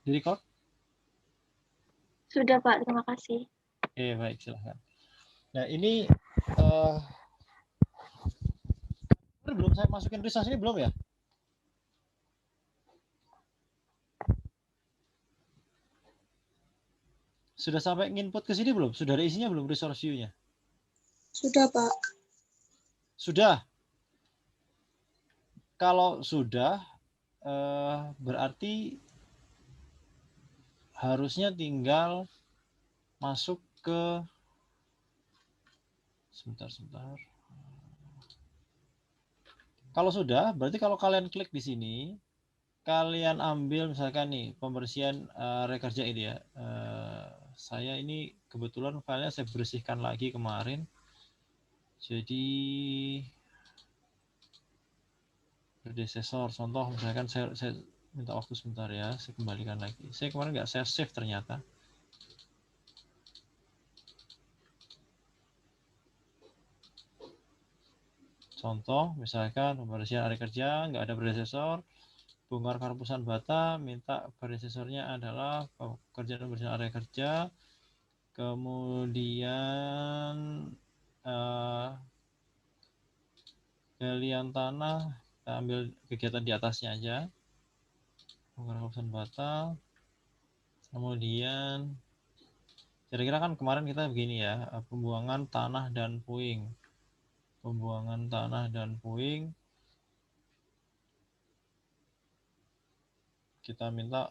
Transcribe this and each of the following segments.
Di-record? Sudah Pak, terima kasih. Baik, silahkan. Nah, ini belum saya masukin resource ini belum ya? Sudah sampai nginput ke sini belum? Sudah ada isinya belum resource view-nya? Sudah, Pak. Sudah. Kalau sudah, berarti harusnya tinggal masuk ke sebentar. Kalau sudah, berarti kalau kalian klik di sini, kalian ambil misalkan nih pembersihan area kerja ini ya. Saya ini kebetulan filenya saya bersihkan lagi kemarin. Jadi predecessor, contoh misalkan saya minta waktu sebentar ya, saya kembalikan lagi. Saya kemarin nggak saya save ternyata. Contoh misalkan pembersihan area kerja nggak ada predecessor, bongkar karpusan bata, minta predecessornya adalah pekerjaan pembersihan area kerja, kemudian galian tanah, kita ambil kegiatan di atasnya aja, bongkar karpusan bata, kemudian kira-kira kan kemarin kita begini ya, pembuangan tanah dan puing. Pembuangan tanah dan puing. Kita minta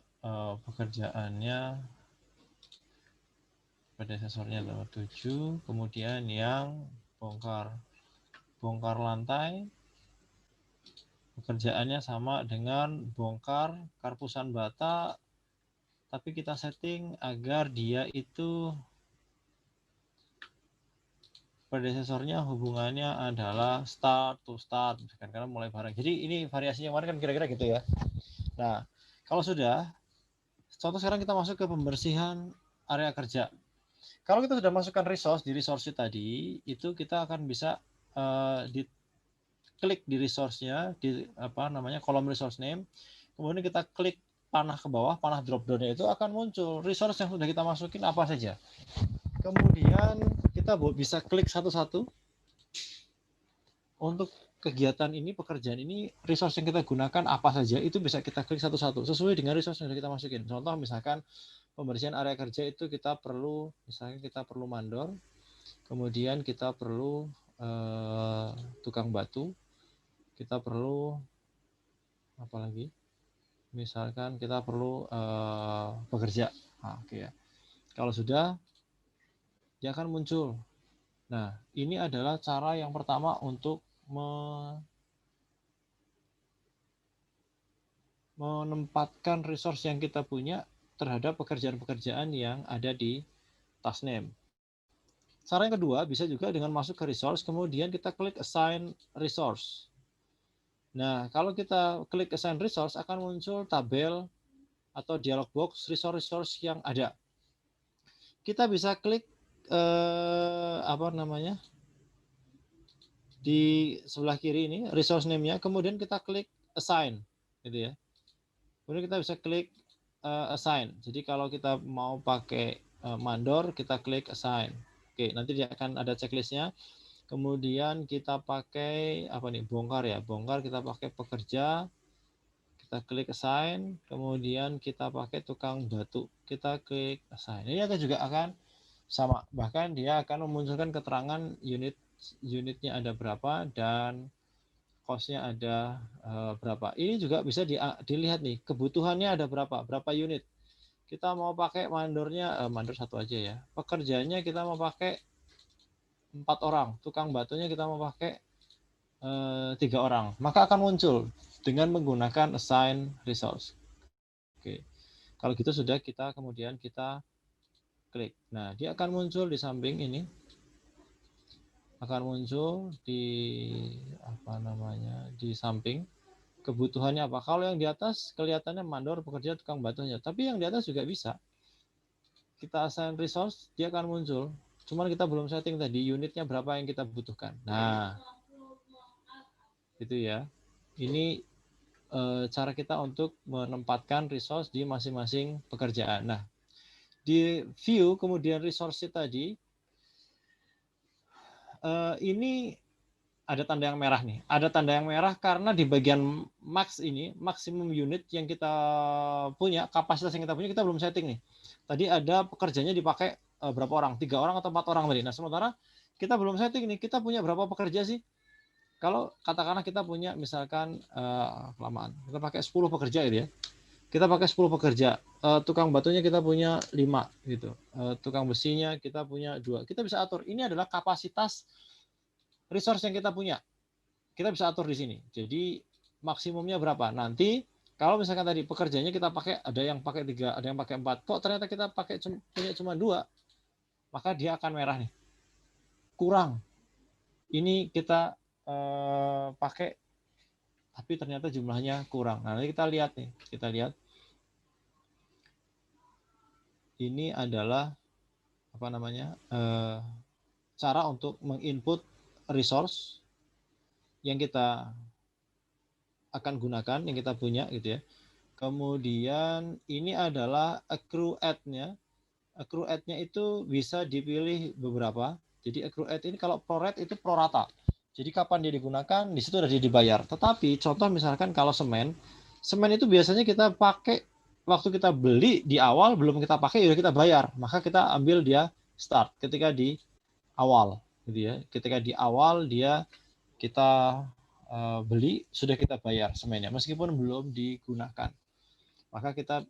pekerjaannya predecessornya nomor 7, kemudian yang bongkar lantai. Pekerjaannya sama dengan bongkar karpusan bata, tapi kita setting agar dia itu predecessornya hubungannya adalah start to start, karena mulai barang. Jadi ini variasinya kemarin kan kira-kira gitu ya. Nah, kalau sudah, contoh sekarang kita masuk ke pembersihan area kerja. Kalau kita sudah masukkan resource di resource tadi, itu kita akan bisa klik di resource-nya, di kolom resource name, kemudian kita klik panah ke bawah, panah drop down-nya itu akan muncul resource yang sudah kita masukin apa saja. Kemudian kita bisa klik satu-satu untuk kegiatan ini, pekerjaan ini, resource yang kita gunakan apa saja, itu bisa kita klik satu-satu sesuai dengan resource yang sudah kita masukin. Contoh misalkan pembersihan area kerja itu kita perlu, misalnya kita perlu mandor, kemudian kita perlu tukang batu, kita perlu apa lagi? Misalkan kita perlu pekerja. Nah, oke ya. Kalau sudah, dia akan muncul. Nah, ini adalah cara yang pertama untuk menempatkan resource yang kita punya terhadap pekerjaan-pekerjaan yang ada di task name. Cara yang kedua bisa juga dengan masuk ke resource, kemudian kita klik assign resource. Nah, kalau kita klik assign resource akan muncul tabel atau dialog box resource-resource yang ada. Kita bisa klik di sebelah kiri ini resource name-nya, kemudian kita klik assign, gitu ya. Kemudian kita bisa klik assign. Jadi kalau kita mau pakai mandor, kita klik assign. Oke, nanti dia akan ada checklistnya. Kemudian kita pakai bongkar ya. Bongkar kita pakai pekerja. Kita klik assign. Kemudian kita pakai tukang batu. Kita klik assign. Ini juga akan sama. Bahkan dia akan memunculkan keterangan unitnya ada berapa dan cost-nya ada berapa. Ini juga bisa dilihat nih, kebutuhannya ada berapa unit. Kita mau pakai mandornya, mandor satu aja ya. Pekerjaannya kita mau pakai 4 orang. Tukang batunya kita mau pakai 3 orang. Maka akan muncul dengan menggunakan assign resource. Oke. Kalau gitu sudah kemudian kita klik. Nah, dia akan muncul di samping ini. Akan muncul di di samping kebutuhannya apa. Kalau yang di atas kelihatannya mandor, pekerja, tukang batunya, tapi yang di atas juga bisa kita assign resource, dia akan muncul, cuman kita belum setting tadi unitnya berapa yang kita butuhkan. Nah, itu ya, ini cara kita untuk menempatkan resource di masing-masing pekerjaan. Nah, di view kemudian resource tadi ini ada tanda yang merah nih. Ada tanda yang merah karena di bagian max ini, maksimum unit yang kita punya, kapasitas yang kita punya, kita belum setting nih. Tadi ada pekerjanya dipakai berapa orang? 3 orang atau 4 orang tadi. Nah, sementara kita belum setting nih. Kita punya berapa pekerja sih? Kalau katakanlah kita punya misalkan kelamaan. Kita pakai 10 pekerja gitu ya. Kita pakai 10 pekerja. Tukang batunya kita punya 5 gitu. Tukang besinya kita punya 2. Kita bisa atur. Ini adalah kapasitas resource yang kita punya. Kita bisa atur di sini. Jadi maksimumnya berapa? Nanti kalau misalkan tadi pekerjanya kita pakai, ada yang pakai 3, ada yang pakai 4. Kok ternyata kita pakai punya cuma 2, maka dia akan merah nih. Kurang. Ini kita pakai, tapi ternyata jumlahnya kurang. Nah, nanti kita lihat nih. Kita lihat. Ini adalah apa namanya? Cara untuk menginput resource yang kita akan gunakan, yang kita punya gitu ya. Kemudian ini adalah accrue add-nya. Accrue add-nya itu bisa dipilih beberapa. Jadi accrue add ini kalau pro rate itu pro rata. Jadi kapan dia digunakan, di situ ada dia dibayar. Tetapi contoh misalkan kalau semen itu biasanya kita pakai waktu kita beli di awal, belum kita pakai udah kita bayar. Maka kita ambil dia start ketika di awal gitu ya. Ketika di awal dia kita beli, sudah kita bayar semennya meskipun belum digunakan. Maka kita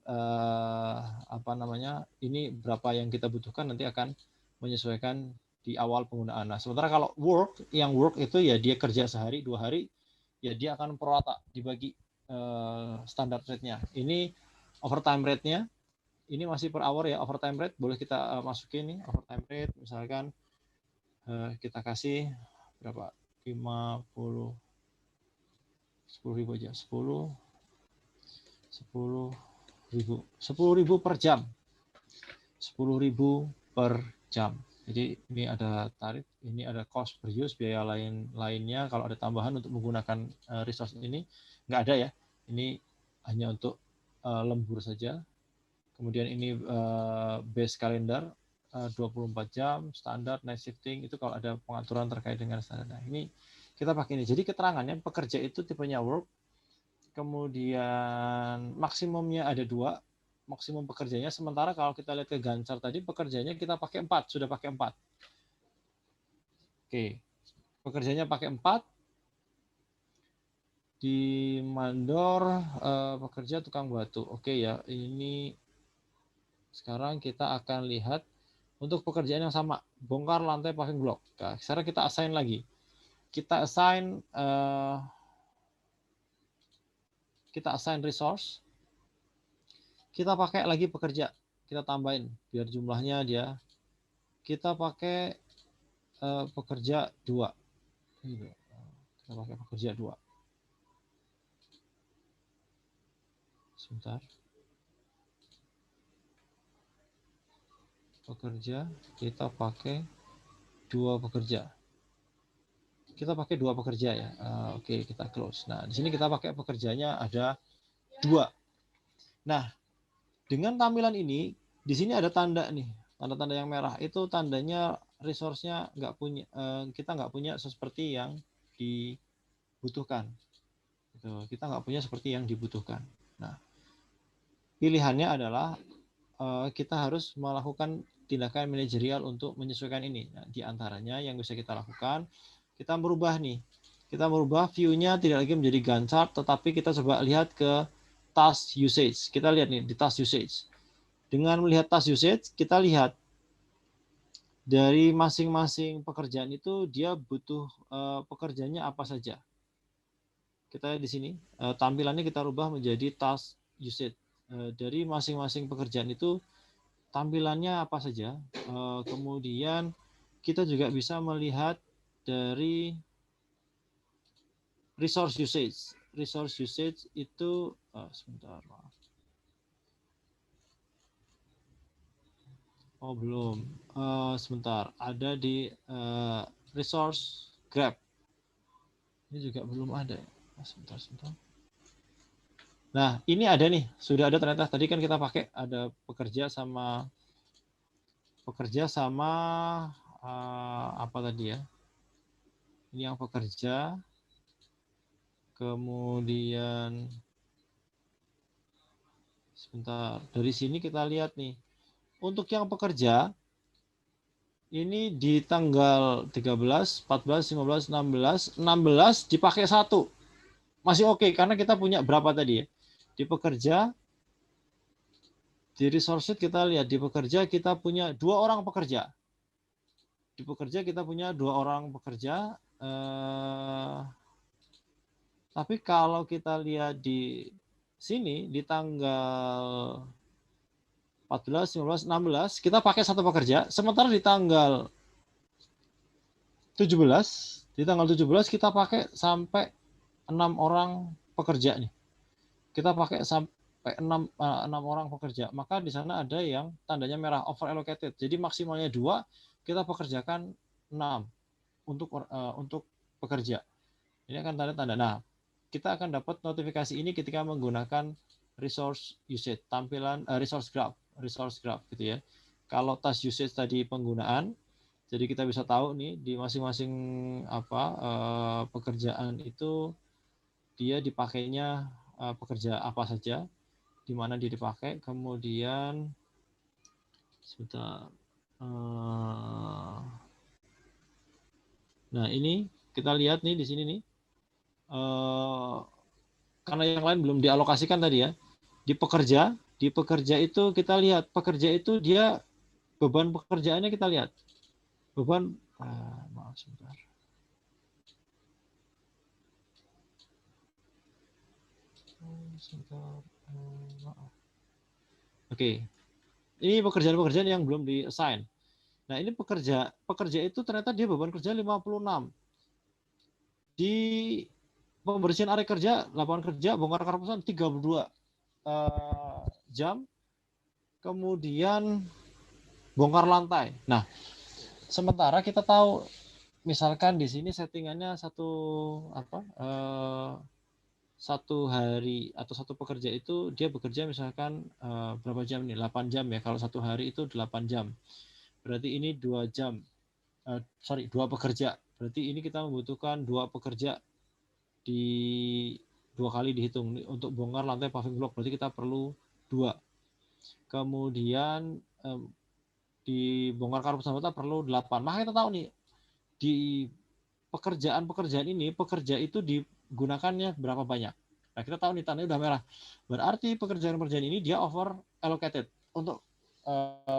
apa namanya, ini berapa yang kita butuhkan nanti akan menyesuaikan di awal penggunaan. Nah, sementara kalau work itu ya dia kerja sehari 2 hari, ya dia akan pro rata dibagi standar rate-nya. Ini overtime rate-nya, ini masih per hour ya, overtime rate boleh kita masukin nih overtime rate, misalkan kita kasih berapa, 50, 10.000 aja, 10.000 per jam, 10.000 per jam. Jadi ini ada tarif, ini ada cost per use, biaya lainnya. Kalau ada tambahan untuk menggunakan resource ini nggak ada ya. Ini hanya untuk lembur saja. Kemudian ini base kalender 24 jam, standar, night shifting, itu kalau ada pengaturan terkait dengan standar. Nah, ini kita pakai ini. Jadi keterangannya pekerja itu tipenya work, kemudian maksimumnya ada 2, maksimum pekerjanya. Sementara kalau kita lihat ke Gancar tadi, pekerjanya kita pakai 4, sudah pakai 4. Oke, pekerjanya pakai 4. Di mandor pekerja tukang batu. Oke ya, ini sekarang kita akan lihat untuk pekerjaan yang sama, bongkar lantai paving block. Nah, sekarang kita assign lagi. Kita assign resource. Kita pakai lagi pekerja, kita tambahin biar jumlahnya dia. Kita pakai pekerja 2. Kita pakai pekerja 2. Sebentar. Pekerja, kita pakai 2 pekerja. Kita pakai 2 pekerja ya. Oke, kita close. Nah, di sini kita pakai pekerjanya ada 2. Nah, dengan tampilan ini, di sini ada tanda nih, tanda-tanda yang merah. Itu tandanya resource-nya kita nggak punya seperti yang dibutuhkan. Kita nggak punya seperti yang dibutuhkan. Nah, pilihannya adalah kita harus melakukan tindakan manajerial untuk menyesuaikan ini. Nah, di antaranya yang bisa kita lakukan, kita merubah nih. Kita merubah view-nya tidak lagi menjadi Gantt chart, tetapi kita coba lihat ke task usage. Kita lihat nih di task usage. Dengan melihat task usage, kita lihat dari masing-masing pekerjaan itu dia butuh pekerjaannya apa saja. Kita di sini tampilannya kita rubah menjadi task usage. Dari masing-masing pekerjaan itu tampilannya apa saja. Kemudian kita juga bisa melihat dari resource usage. Resource usage itu sebentar. Oh belum. Sebentar. Ada di resource grab. Ini juga belum ada. Sebentar. Nah, ini ada nih, sudah ada ternyata. Tadi kan kita pakai ada pekerja sama apa tadi ya? Ini yang pekerja, kemudian sebentar, dari sini kita lihat nih. Untuk yang pekerja, ini di tanggal 13, 14, 15, 16 dipakai 1. Masih oke, karena kita punya berapa tadi ya? Di pekerja, di resource sheet kita lihat, di pekerja kita punya 2 orang pekerja. Di pekerja kita punya 2 orang pekerja. Tapi kalau kita lihat di sini, di tanggal 14, 15, 16, kita pakai 1 pekerja. Sementara di tanggal 17, kita pakai sampai 6 orang pekerja nih. Kita pakai sampai 6 orang pekerja. Maka di sana ada yang tandanya merah, over allocated. Jadi maksimalnya 2, kita pekerjakan 6 untuk pekerja. Ini akan tanda-tanda. Nah, kita akan dapat notifikasi ini ketika menggunakan resource usage, tampilan resource graph gitu ya. Kalau task usage tadi penggunaan, jadi kita bisa tahu nih di masing-masing pekerjaan itu dia dipakainya pekerja apa saja, di mana dia dipakai, kemudian sebentar. Nah, ini kita lihat nih di sini nih. Karena yang lain belum dialokasikan tadi ya. Di pekerja itu kita lihat, pekerja itu dia beban pekerjaannya kita lihat. Beban maaf sebentar. Oke. Ini pekerjaan-pekerjaan yang belum di-assign. Nah, ini pekerja itu ternyata dia beban kerja 56. Di pembersihan area kerja, lapangan kerja, bongkar karpusan 32 jam. Kemudian bongkar lantai. Nah, sementara kita tahu misalkan di sini settingannya satu hari atau satu pekerja itu dia bekerja misalkan berapa jam nih? 8 jam ya. Kalau satu hari itu 8 jam. Berarti ini 2 jam. 2 pekerja. Berarti ini kita membutuhkan 2 pekerja di 2 kali dihitung. Untuk bongkar lantai paving block berarti kita perlu 2. Kemudian di bongkar karpusan bata perlu 8. Maka kita tahu nih di pekerjaan ini pekerja itu digunakannya berapa banyak. Nah, kita tahu nih tandanya udah merah. Berarti pekerjaan ini dia over allocated untuk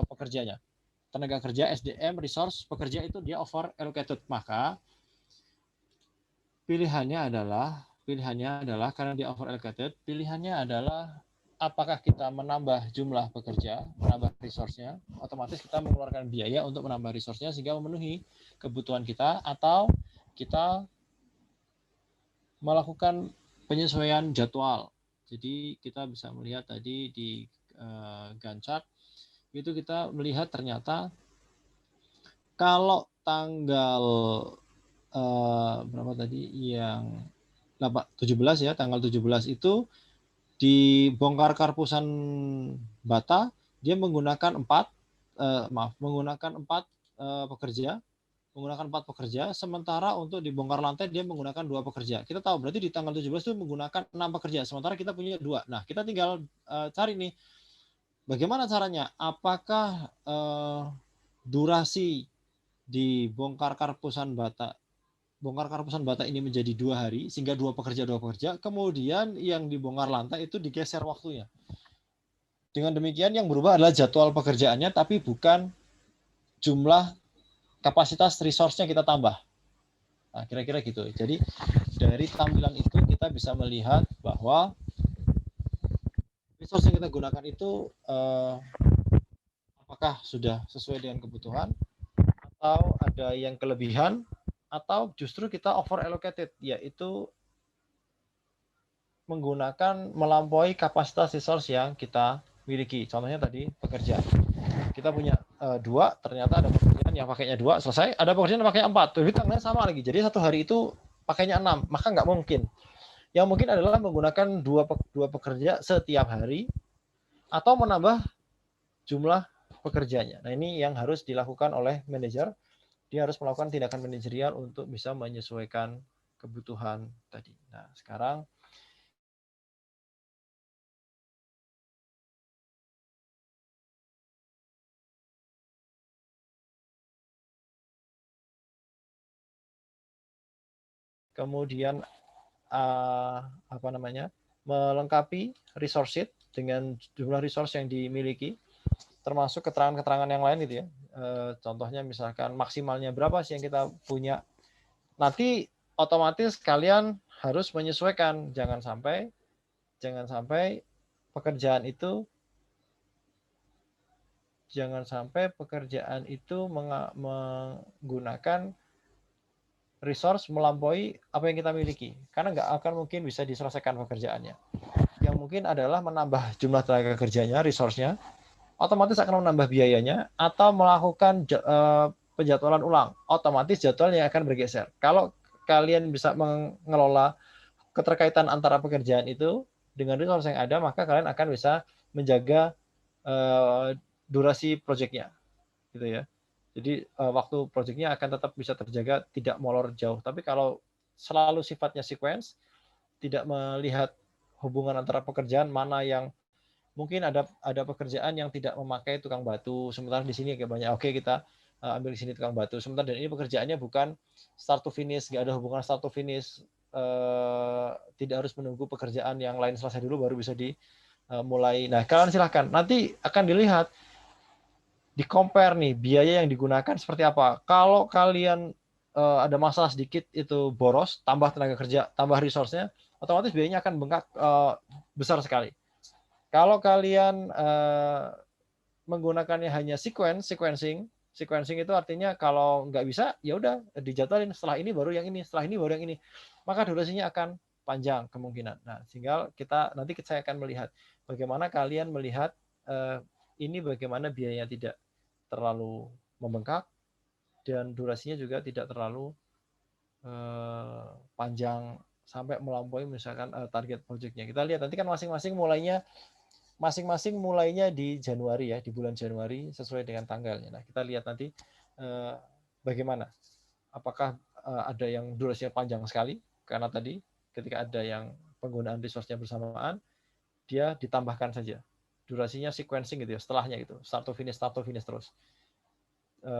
pekerjanya. Tenaga kerja, SDM, resource, pekerja itu dia over allocated. Maka pilihannya adalah karena dia over allocated, pilihannya adalah apakah kita menambah jumlah pekerja, menambah resource-nya, otomatis kita mengeluarkan biaya untuk menambah resource-nya sehingga memenuhi kebutuhan kita, atau kita melakukan penyesuaian jadwal. Jadi kita bisa melihat tadi di Gantt chart itu kita melihat ternyata kalau tanggal berapa tadi yang 17 ya, tanggal 17 itu di bongkar karpusan bata dia menggunakan 4 pekerja, sementara untuk dibongkar lantai dia menggunakan 2 pekerja. Kita tahu berarti di tanggal 17 itu menggunakan 6 pekerja, sementara kita punya 2. Nah, kita tinggal cari nih bagaimana caranya. Apakah durasi di bongkar karpusan bata ini menjadi 2 hari sehingga 2 pekerja, kemudian yang dibongkar lantai itu digeser waktunya. Dengan demikian yang berubah adalah jadwal pekerjaannya tapi bukan jumlah kapasitas resource-nya kita tambah. Nah, kira-kira gitu. Jadi dari tampilan itu kita bisa melihat bahwa resource yang kita gunakan itu apakah sudah sesuai dengan kebutuhan atau ada yang kelebihan, atau justru kita over allocated, yaitu menggunakan melampaui kapasitas resource yang kita miliki. Contohnya tadi pekerja. Kita punya 2, ternyata ada pekerjaan yang pakainya 2, selesai. Ada pekerjaan yang pakai 4, tapi tanggalnya sama lagi. Jadi satu hari itu pakainya 6, maka nggak mungkin yang mungkin adalah menggunakan dua pekerja setiap hari atau menambah jumlah pekerjanya. Nah, ini yang harus dilakukan oleh manajer. Dia harus melakukan tindakan manajerial untuk bisa menyesuaikan kebutuhan tadi. Nah, sekarang kemudian apa namanya, melengkapi resource sheet dengan jumlah resource yang dimiliki, termasuk keterangan-keterangan yang lain gitu ya. Contohnya misalkan maksimalnya berapa sih yang kita punya. Nanti otomatis kalian harus menyesuaikan, jangan sampai pekerjaan itu menggunakan resource melampaui apa yang kita miliki, karena nggak akan mungkin bisa diselesaikan pekerjaannya. Yang mungkin adalah menambah jumlah tenaga kerjanya, resource-nya, otomatis akan menambah biayanya, atau melakukan penjadwalan ulang, otomatis jadwalnya akan bergeser. Kalau kalian bisa mengelola keterkaitan antara pekerjaan itu dengan resource yang ada, maka kalian akan bisa menjaga durasi proyeknya, gitu ya. Jadi waktu proyeknya akan tetap bisa terjaga, tidak molor jauh. Tapi kalau selalu sifatnya sequence, tidak melihat hubungan antara pekerjaan, mana yang mungkin ada pekerjaan yang tidak memakai tukang batu, sementara di sini agak banyak. Oke, kita ambil di sini tukang batu. Sementara dan ini pekerjaannya bukan start to finish, nggak ada hubungan start to finish. Tidak harus menunggu pekerjaan yang lain selesai dulu baru bisa dimulai. Nah, kalian silahkan. Nanti akan dilihat, di compare nih biaya yang digunakan seperti apa. Kalau kalian ada masalah sedikit itu boros, tambah tenaga kerja, tambah resource-nya, otomatis biayanya akan bengkak besar sekali. Kalau kalian menggunakannya hanya sequencing itu artinya kalau nggak bisa ya udah dijadwalin, setelah ini baru yang ini, setelah ini baru yang ini, maka durasinya akan panjang kemungkinan. Nah, sehingga nanti saya akan melihat bagaimana kalian melihat ini, bagaimana biayanya tidak terlalu membengkak dan durasinya juga tidak terlalu panjang sampai melampaui misalkan target projectnya. Kita lihat nanti kan masing-masing mulainya di Januari ya, di bulan Januari sesuai dengan tanggalnya. Nah, kita lihat nanti bagaimana. Apakah ada yang durasinya panjang sekali, karena tadi ketika ada yang penggunaan resource-nya bersamaan, dia ditambahkan saja. Durasinya sequencing gitu ya, setelahnya gitu, start to finish terus.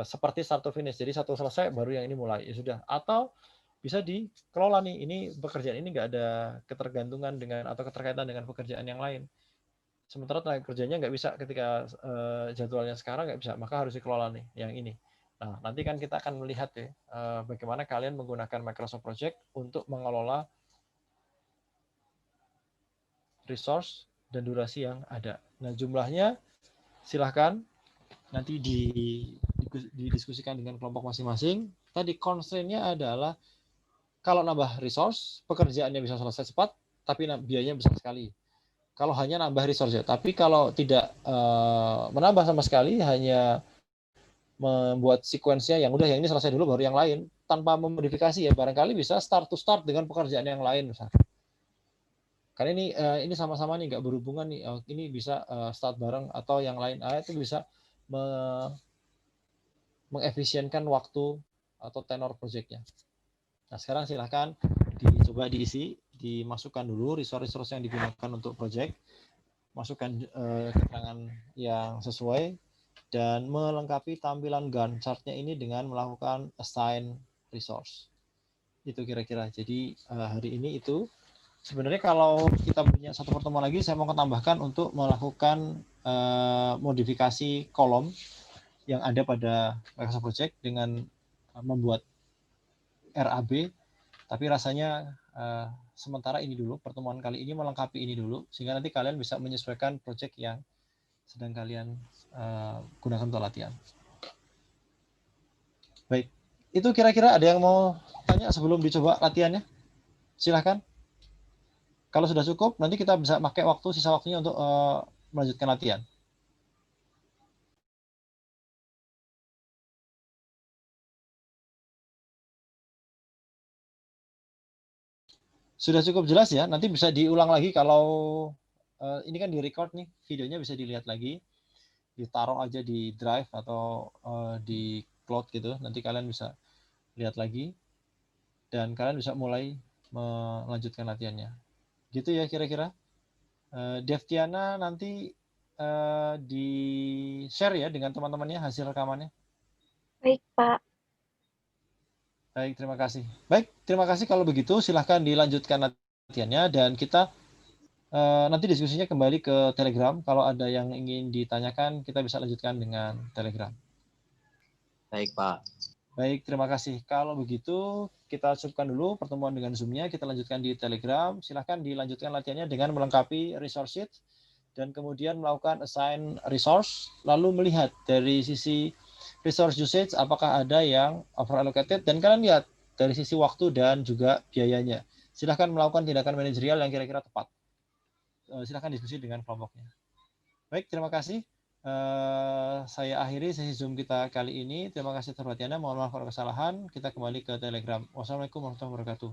Seperti start to finish, jadi satu selesai baru yang ini mulai, ya sudah. Atau bisa dikelola nih, ini pekerjaan ini nggak ada ketergantungan dengan atau keterkaitan dengan pekerjaan yang lain. Sementara tenaga kerjanya nggak bisa ketika jadwalnya sekarang nggak bisa, maka harus dikelola nih yang ini. Nah, nanti kan kita akan melihat ya bagaimana kalian menggunakan Microsoft Project untuk mengelola resource dan durasi yang ada. Nah, jumlahnya silahkan nanti didiskusikan dengan kelompok masing-masing. Tadi constraint-nya adalah kalau nambah resource, pekerjaannya bisa selesai cepat, tapi biayanya besar sekali. Kalau hanya nambah resource ya. Tapi kalau tidak menambah sama sekali, hanya membuat sequence-nya yang udah yang ini selesai dulu baru yang lain, tanpa memodifikasi ya, barangkali bisa start to start dengan pekerjaan yang lain misalkan. Karena ini sama-sama nih nggak berhubungan nih, ini bisa start bareng atau yang lain, itu bisa mengefisienkan waktu atau tenor projectnya. Nah, sekarang silahkan dicoba diisi, dimasukkan dulu resource-resource yang digunakan untuk project, masukkan keterangan yang sesuai, dan melengkapi tampilan Gantt chart-nya ini dengan melakukan assign resource. Itu kira-kira. Jadi hari ini itu. Sebenarnya kalau kita punya satu pertemuan lagi, saya mau tambahkan untuk melakukan modifikasi kolom yang ada pada Microsoft Project dengan membuat RAB, tapi rasanya sementara ini dulu, pertemuan kali ini melengkapi ini dulu, sehingga nanti kalian bisa menyesuaikan project yang sedang kalian gunakan untuk latihan. Baik, itu kira-kira ada yang mau tanya sebelum dicoba latihannya? Silahkan. Kalau sudah cukup, nanti kita bisa pakai sisa waktunya untuk melanjutkan latihan. Sudah cukup jelas ya. Nanti bisa diulang lagi kalau ini kan di record nih, videonya bisa dilihat lagi. Ditaruh aja di drive atau di cloud gitu. Nanti kalian bisa lihat lagi dan kalian bisa mulai melanjutkan latihannya. Gitu ya kira-kira. Devtiana nanti di share ya dengan teman-temannya hasil rekamannya. Baik, Pak. Baik, terima kasih. Baik, terima kasih kalau begitu. Silahkan dilanjutkan latihannya dan kita nanti diskusinya kembali ke Telegram. Kalau ada yang ingin ditanyakan, kita bisa lanjutkan dengan Telegram. Baik, Pak. Baik, terima kasih. Kalau begitu, kita cukupkan dulu pertemuan dengan Zoom-nya. Kita lanjutkan di Telegram. Silahkan dilanjutkan latihannya dengan melengkapi resource sheet dan kemudian melakukan assign resource, lalu melihat dari sisi resource usage apakah ada yang over allocated, dan kalian lihat dari sisi waktu dan juga biayanya. Silahkan melakukan tindakan manajerial yang kira-kira tepat. Silahkan diskusi dengan kelompoknya. Baik, terima kasih. Saya akhiri sesi Zoom kita kali ini. Terima kasih atas perhatiannya. Mohon maaf kalau kesalahan. Kita kembali ke Telegram. Wassalamualaikum warahmatullahi wabarakatuh.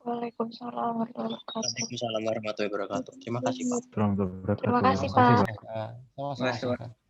Waalaikumsalam warahmatullahi wabarakatuh. Waalaikumsalam warahmatullahi wabarakatuh. Terima kasih, Pak. Terima kasih, Pak. Sama-sama.